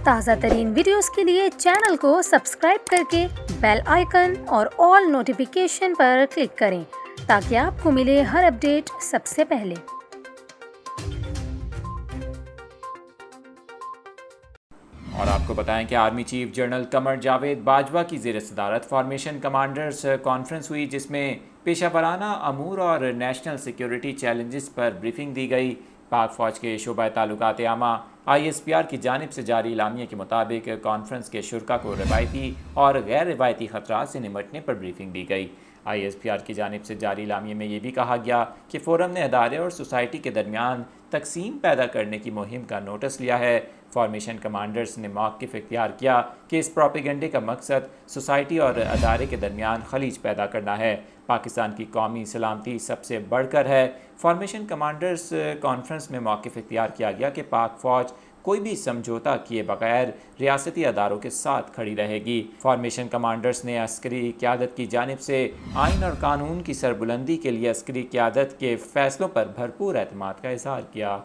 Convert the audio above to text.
تازہ ترین ویڈیوز کے لیے چینل کو سبسکرائب کر کے بیل آئیکن اور آل نوٹیفیکیشن پر کلک کریں تاکہ آپ کو ملے ہر اپڈیٹ سب سے پہلے۔ اور آپ کو بتائیں کہ army chief general Qamar Javed Bajwa کی زیر صدارت فارمیشن کمانڈرز کانفرنس ہوئی، جس میں پیشہ ورانہ امور اور نیشنل سیکیورٹی چیلنجز پر بریفنگ دی گئی۔ پاک فوج کے شعبہ تعلقات عامہ ISPR کی جانب سے جاری اعلامیہ کے مطابق کانفرنس کے شرکاء کو روایتی اور غیر روایتی خطرات سے نمٹنے پر بریفنگ دی گئی۔ ISPR کی جانب سے جاری اعلامیہ میں یہ بھی کہا گیا کہ فورم نے ادارے اور سوسائٹی کے درمیان تقسیم پیدا کرنے کی مہم کا نوٹس لیا ہے۔ فارمیشن کمانڈرز نے موقف اختیار کیا کہ اس پروپیگنڈے کا مقصد سوسائٹی اور ادارے کے درمیان خلیج پیدا کرنا ہے۔ پاکستان کی قومی سلامتی سب سے بڑھ کر ہے۔ فارمیشن کمانڈرز کانفرنس میں موقف اختیار کیا گیا کہ پاک فوج کوئی بھی سمجھوتا کیے بغیر ریاستی اداروں کے ساتھ کھڑی رہے گی۔ فارمیشن کمانڈرز نے عسکری قیادت کی جانب سے آئین اور قانون کی سربلندی کے لیے عسکری قیادت کے فیصلوں پر بھرپور اعتماد کا اظہار کیا۔